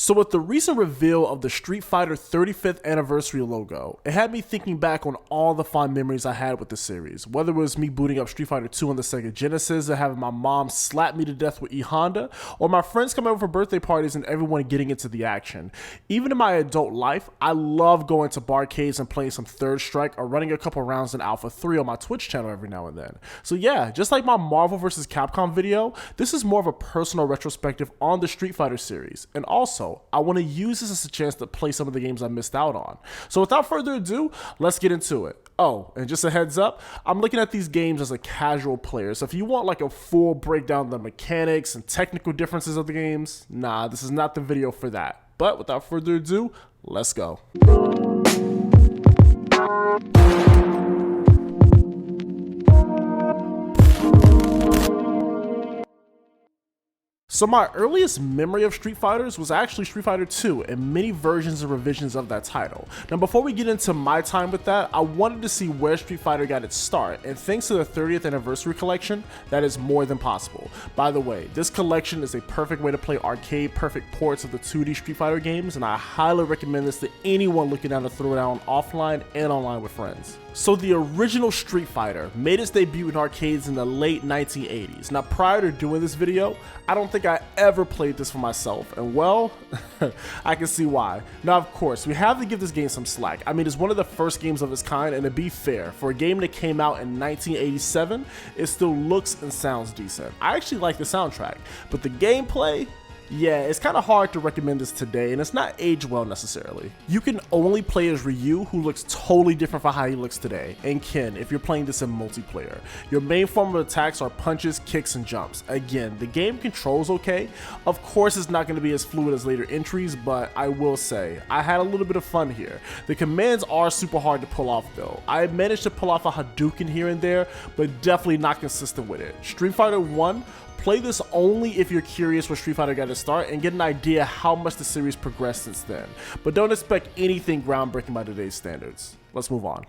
So with the recent reveal of the Street Fighter 35th anniversary logo, it had me thinking back on all the fond memories I had with the series, whether it was me booting up Street Fighter 2 on the Sega Genesis and having my mom slap me to death with E Honda, or my friends coming over for birthday parties and everyone getting into the action. Even in my adult life, I love going to barcades and playing some Third Strike or running a couple rounds in Alpha 3 on my Twitch channel every now and then. So yeah, just like my Marvel vs. Capcom video, this is more of a personal retrospective on the Street Fighter series, and also I want to use this as a chance to play some of the games I missed out on. So without further ado, let's get into it. Oh, and just a heads up, I'm looking at these games as a casual player, so if you want like a full breakdown of the mechanics and technical differences of the games, nah, this is not the video for that. But without further ado, let's go. So my earliest memory of Street Fighters was actually Street Fighter 2 and many versions and revisions of that title. Now before we get into my time with that, I wanted to see where Street Fighter got its start, and thanks to the 30th anniversary collection, that is more than possible. By the way, this collection is a perfect way to play arcade perfect ports of the 2D Street Fighter games, and I highly recommend this to anyone looking down to throw down offline and online with friends. So the original Street Fighter made its debut in arcades in the late 1980s. Now prior to doing this video, I don't think I ever played this for myself, and well, I can see why. Now of course, we have to give this game some slack. I mean, it's one of the first games of its kind, and to be fair, for a game that came out in 1987, it still looks and sounds decent. I actually like the soundtrack, but the gameplay, yeah, it's kind of hard to recommend this today, and it's not aged well necessarily. You can only play as Ryu, who looks totally different from how he looks today, and Ken if you're playing this in multiplayer. Your main form of attacks are punches, kicks, and jumps. Again, the game controls okay. Of course, it's not going to be as fluid as later entries, but I will say, I had a little bit of fun here. The commands are super hard to pull off though. I managed to pull off a Hadouken here and there, but definitely not consistent with it. Street Fighter 1, play this only if you're curious where Street Fighter got to start and get an idea how much the series progressed since then. But don't expect anything groundbreaking by today's standards. Let's move on.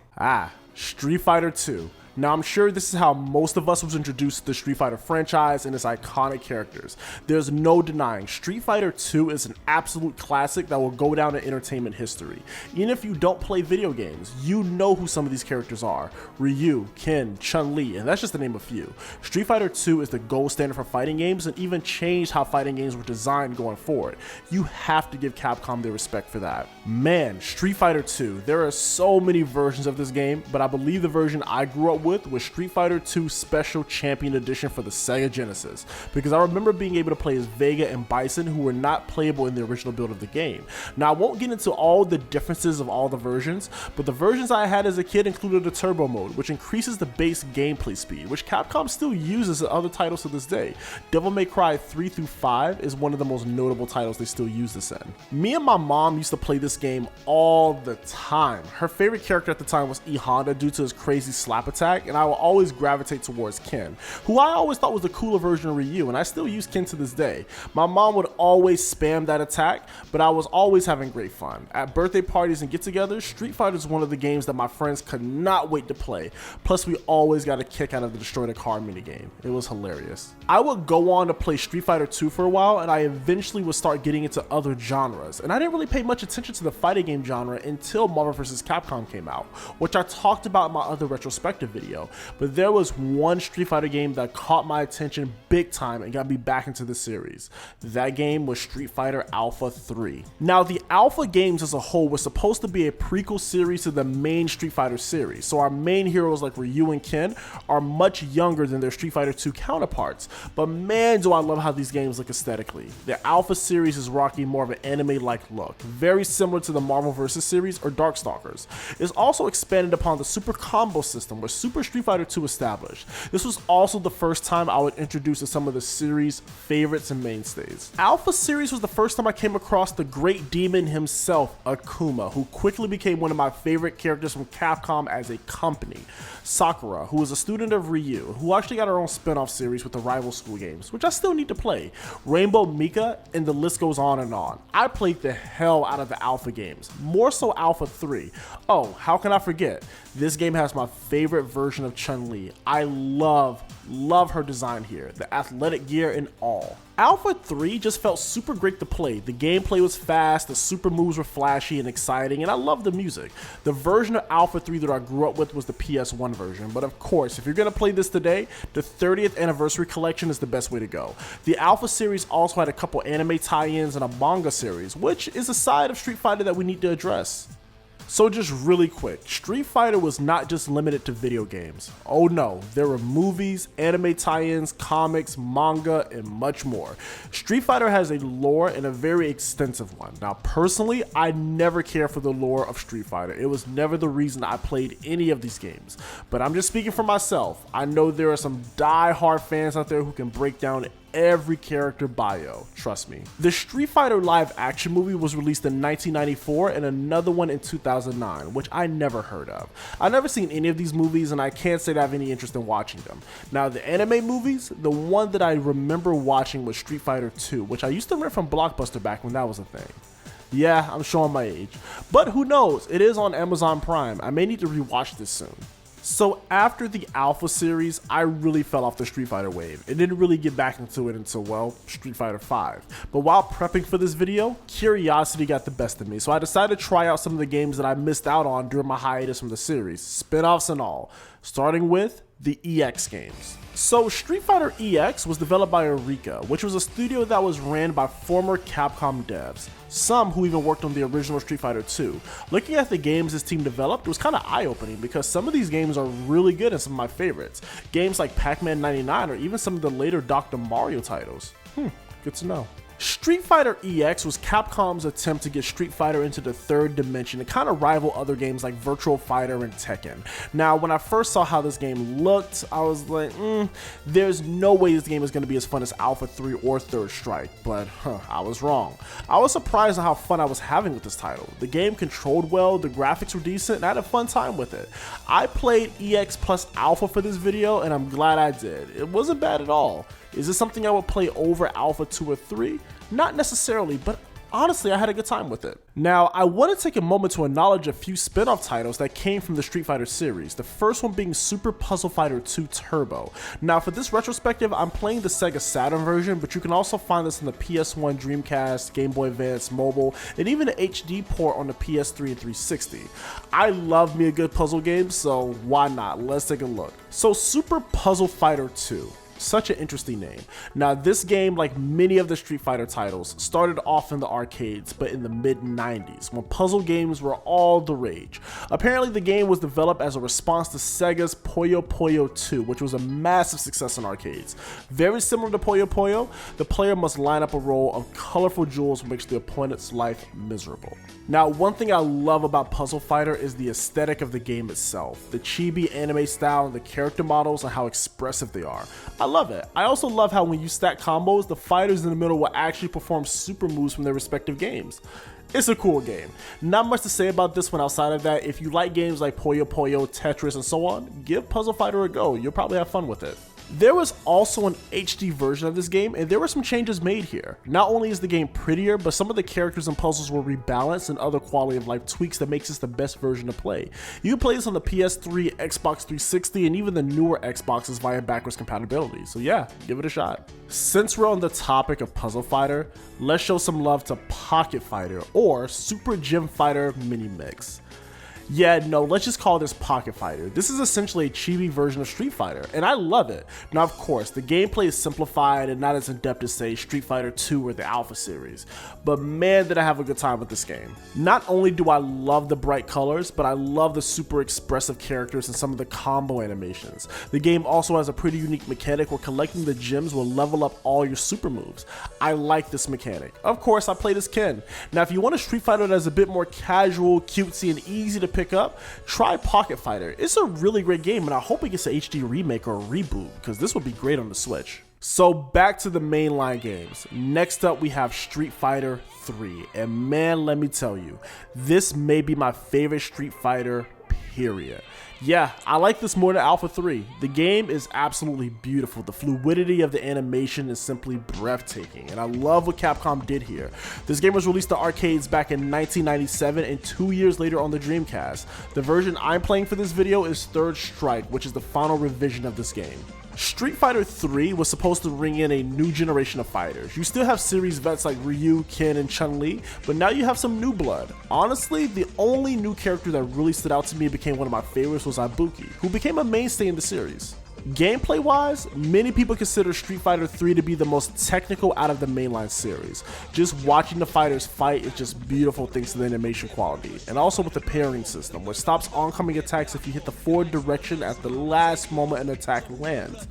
Street Fighter 2. Now I'm sure this is how most of us was introduced to the Street Fighter franchise and its iconic characters. There's no denying Street Fighter 2 is an absolute classic that will go down in entertainment history. Even if you don't play video games, you know who some of these characters are. Ryu, Ken, Chun-Li, and that's just to name a few. Street Fighter 2 is the gold standard for fighting games and even changed how fighting games were designed going forward. You have to give Capcom their respect for that. Man, Street Fighter 2, there are so many versions of this game, but I believe the version I grew up with was Street Fighter 2 Special Champion Edition for the Sega Genesis, because I remember being able to play as Vega and Bison, who were not playable in the original build of the game. Now I won't get into all the differences of all the versions, but the versions I had as a kid included a turbo mode, which increases the base gameplay speed, which Capcom still uses in other titles to this day. Devil May Cry 3 through 5 is one of the most notable titles they still use this in. Me and my mom used to play this game all the time. Her favorite character at the time was E Honda due to his crazy slap attack, and I will always gravitate towards Ken, who I always thought was the cooler version of Ryu, and I still use Ken to this day. My mom would always spam that attack, but I was always having great fun. At birthday parties and get-togethers, Street Fighter is one of the games that my friends could not wait to play. Plus, we always got a kick out of the Destroy the Car minigame. It was hilarious. I would go on to play Street Fighter 2 for a while, and I eventually would start getting into other genres, and I didn't really pay much attention to the fighting game genre until Marvel vs. Capcom came out, which I talked about in my other retrospective video. But there was one Street Fighter game that caught my attention big time and got me back into the series. That game was Street Fighter Alpha 3. Now the Alpha games as a whole were supposed to be a prequel series to the main Street Fighter series, so our main heroes like Ryu and Ken are much younger than their Street Fighter 2 counterparts, but man do I love how these games look aesthetically. The Alpha series is rocking more of an anime-like look, very similar to the Marvel vs. series or Darkstalkers. It's also expanded upon the Super Combo system where Super Street Fighter 2 established. This was also the first time I would introduce to some of the series' favorites and mainstays. Alpha series was the first time I came across the great demon himself, Akuma, who quickly became one of my favorite characters from Capcom as a company. Sakura, who was a student of Ryu, who actually got her own spin-off series with the rival school games, which I still need to play. Rainbow Mika, and the list goes on and on. I played the hell out of the Alpha games, more so Alpha 3. Oh, how can I forget? This game has my favorite version of Chun-Li. I love her design here, the athletic gear and all. Alpha 3 just felt super great to play. The gameplay was fast, the super moves were flashy and exciting, and I loved the music. The version of Alpha 3 that I grew up with was the PS1 version, but of course, if you're going to play this today, the 30th Anniversary Collection is the best way to go. The Alpha series also had a couple anime tie-ins and a manga series, which is a side of Street Fighter that we need to address. So just really quick, Street Fighter was not just limited to video games. Oh no, there were movies, anime tie-ins, comics, manga, and much more. Street Fighter has a lore and a very extensive one. Now personally, I never cared for the lore of Street Fighter. It was never the reason I played any of these games. But I'm just speaking for myself. I know there are some die-hard fans out there who can break down every character bio, trust me. The Street Fighter live action movie was released in 1994 and another one in 2009, which I never heard of. I've never seen any of these movies and I can't say that I have any interest in watching them. Now the anime movies, the one that I remember watching was Street Fighter 2, which I used to rent from Blockbuster back when that was a thing. Yeah, I'm showing my age. But who knows, it is on Amazon Prime. I may need to rewatch this soon. So after the Alpha series, I really fell off the Street Fighter wave and didn't really get back into it until, well, Street Fighter 5. But while prepping for this video, curiosity got the best of me, so I decided to try out some of the games that I missed out on during my hiatus from the series, spin-offs and all, starting with the EX games. So Street Fighter EX was developed by Eureka, which was a studio that was ran by former Capcom devs, some who even worked on the original Street Fighter 2. Looking at the games this team developed was kind of eye-opening because some of these games are really good and some of my favorites. Games like Pac-Man 99 or even some of the later Dr. Mario titles. Good to know. Street Fighter EX was Capcom's attempt to get Street Fighter into the third dimension and kind of rival other games like Virtual Fighter and Tekken. Now, when I first saw how this game looked, I was like, there's no way this game is going to be as fun as Alpha 3 or Third Strike, but I was wrong. I was surprised at how fun I was having with this title. The game controlled well, the graphics were decent, and I had a fun time with it. I played EX plus Alpha for this video, and I'm glad I did. It wasn't bad at all. Is this something I would play over Alpha 2 or 3? Not necessarily, but honestly, I had a good time with it. Now, I want to take a moment to acknowledge a few spin-off titles that came from the Street Fighter series, the first one being Super Puzzle Fighter 2 Turbo. Now, for this retrospective, I'm playing the Sega Saturn version, but you can also find this on the PS1, Dreamcast, Game Boy Advance, mobile, and even an HD port on the PS3 and 360. I love me a good puzzle game, so why not? Let's take a look. So, Super Puzzle Fighter 2. Such an interesting name. Now this game, like many of the Street Fighter titles, started off in the arcades, but in the mid-90s, when puzzle games were all the rage. Apparently the game was developed as a response to Sega's Puyo Puyo 2, which was a massive success in arcades. Very similar to Puyo Puyo, the player must line up a row of colorful jewels which makes the opponent's life miserable. Now, one thing I love about Puzzle Fighter is the aesthetic of the game itself, the chibi anime style and the character models and how expressive they are. I love it. I also love how when you stack combos, the fighters in the middle will actually perform super moves from their respective games. It's a cool game. Not much to say about this one outside of that. If you like games like Puyo Puyo, Tetris, and so on, give Puzzle Fighter a go. You'll probably have fun with it. There was also an HD version of this game, and there were some changes made here. Not only is the game prettier, but some of the characters and puzzles were rebalanced and other quality of life tweaks that makes this the best version to play. You can play this on the PS3, Xbox 360, and even the newer Xboxes via backwards compatibility, so yeah, give it a shot. Since we're on the topic of Puzzle Fighter, let's show some love to Pocket Fighter, or Super Gym Fighter Mini Mix. Yeah, no, let's just call this Pocket Fighter. This is essentially a chibi version of Street Fighter, and I love it. Now, of course, the gameplay is simplified and not as in-depth as, say, Street Fighter 2 or the Alpha series, but man, did I have a good time with this game. Not only do I love the bright colors, but I love the super expressive characters and some of the combo animations. The game also has a pretty unique mechanic where collecting the gems will level up all your super moves. I like this mechanic. Of course, I played as Ken. Now, if you want a Street Fighter that's a bit more casual, cutesy, and easy to pick up, try Pocket Fighter. It's a really great game, and I hope it gets an HD remake or a reboot, because this would be great on the Switch. So back to the mainline games. Next up we have Street Fighter 3, and man, let me tell you, this may be my favorite Street Fighter, period. Yeah, I like this more than Alpha 3. The game is absolutely beautiful. The fluidity of the animation is simply breathtaking, and I love what Capcom did here. This game was released to arcades back in 1997 and 2 years later on the Dreamcast. The version I'm playing for this video is Third Strike, which is the final revision of this game. Street Fighter 3 was supposed to bring in a new generation of fighters. You still have series vets like Ryu, Ken, and Chun-Li, but now you have some new blood. Honestly, the only new character that really stood out to me and became one of my favorites was Ibuki, who became a mainstay in the series. Gameplay wise, many people consider Street Fighter 3 to be the most technical out of the mainline series. Just watching the fighters fight is just beautiful thanks to the animation quality, and also with the parrying system, which stops oncoming attacks if you hit the forward direction at the last moment an attack lands.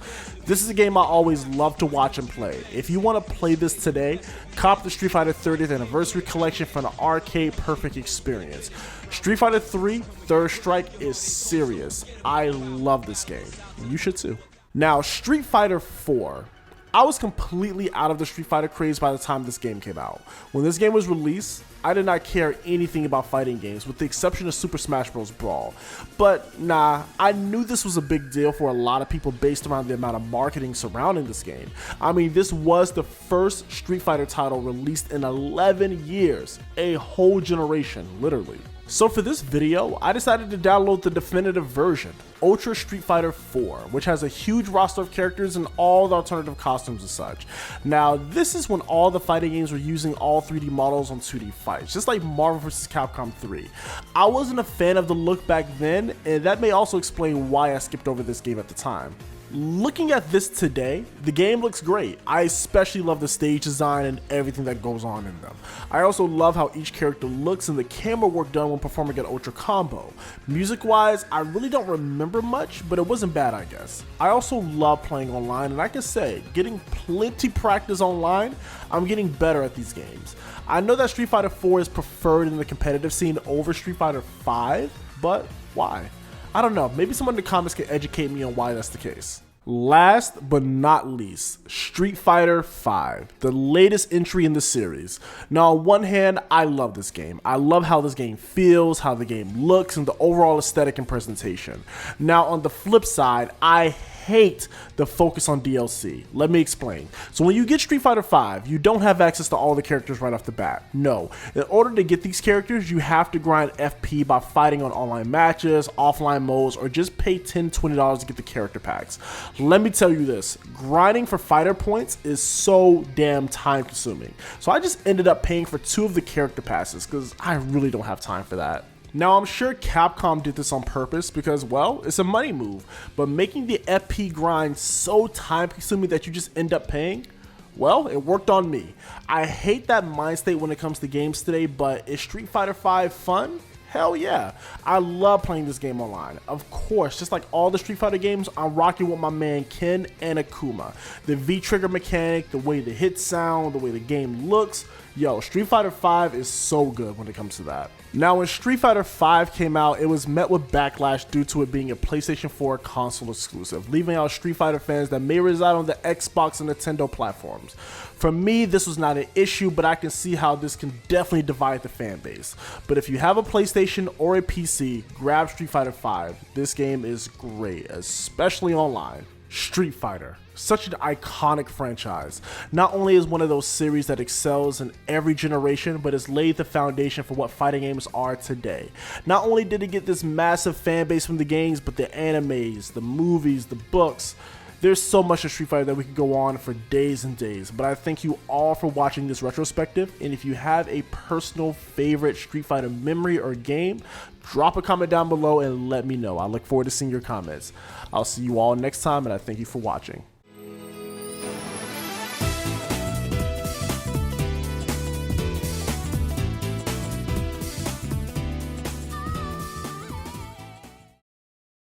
This is a game I always love to watch and play. If you want to play this today, cop the Street Fighter 30th Anniversary Collection for an arcade perfect experience. Street Fighter 3 Third Strike is serious. I love this game. You should too. Now, Street Fighter 4. I was completely out of the Street Fighter craze by the time this game came out. When this game was released, I did not care anything about fighting games with the exception of Super Smash Bros. Brawl. But nah, I knew this was a big deal for a lot of people based around the amount of marketing surrounding this game. I mean, this was the first Street Fighter title released in 11 years, a whole generation, literally. So for this video, I decided to download the definitive version, Ultra Street Fighter 4, which has a huge roster of characters and all the alternative costumes and such. Now, this is when all the fighting games were using all 3D models on 2D fights, just like Marvel vs. Capcom 3. I wasn't a fan of the look back then, and that may also explain why I skipped over this game at the time. Looking at this today, the game looks great. I especially love the stage design and everything that goes on in them. I also love how each character looks and the camera work done when performing an Ultra combo. Music wise, I really don't remember much, but it wasn't bad, I guess. I also love playing online, and I can say, getting plenty practice online, I'm getting better at these games. I know that Street Fighter 4 is preferred in the competitive scene over Street Fighter 5, but why? I don't know, maybe someone in the comments can educate me on why that's the case. Last but not least, Street Fighter 5, the latest entry in the series. Now, on one hand, I love this game. I love how this game feels, how the game looks, and the overall aesthetic and presentation. Now, on the flip side, I hate the focus on DLC. Let me explain. So when you get Street Fighter 5, you don't have access to all the characters right off the bat. No. In order to get these characters, you have to grind FP by fighting on online matches, offline modes, or just pay $10, $20 to get the character packs. Let me tell you this, grinding for fighter points is so damn time consuming. So I just ended up paying for 2 of the character passes because I really don't have time for that. Now, I'm sure Capcom did this on purpose because, well, it's a money move, but making the FP grind so time consuming that you just end up paying, well, it worked on me. I hate that mind state when it comes to games today, but is Street Fighter 5 fun? Hell yeah. I love playing this game online. Of course, just like all the Street Fighter games, I'm rocking with my man Ken and Akuma. The V-trigger mechanic, the way the hits sound, the way the game looks. Yo, Street Fighter 5 is so good when it comes to that. Now, when Street Fighter 5 came out, it was met with backlash due to it being a PlayStation 4 console exclusive, leaving out Street Fighter fans that may reside on the Xbox and Nintendo platforms. For me, this was not an issue, but I can see how this can definitely divide the fan base. But if you have a PlayStation or a PC, grab Street Fighter 5. This game is great, especially online. Street Fighter, such an iconic franchise. Not only is one of those series that excels in every generation, but has laid the foundation for what fighting games are today. Not only did it get this massive fan base from the games, but the animes, the movies, the books. There's so much of Street Fighter that we could go on for days and days, but I thank you all for watching this retrospective, and if you have a personal favorite Street Fighter memory or game, drop a comment down below and let me know. I look forward to seeing your comments. I'll see you all next time, and I thank you for watching.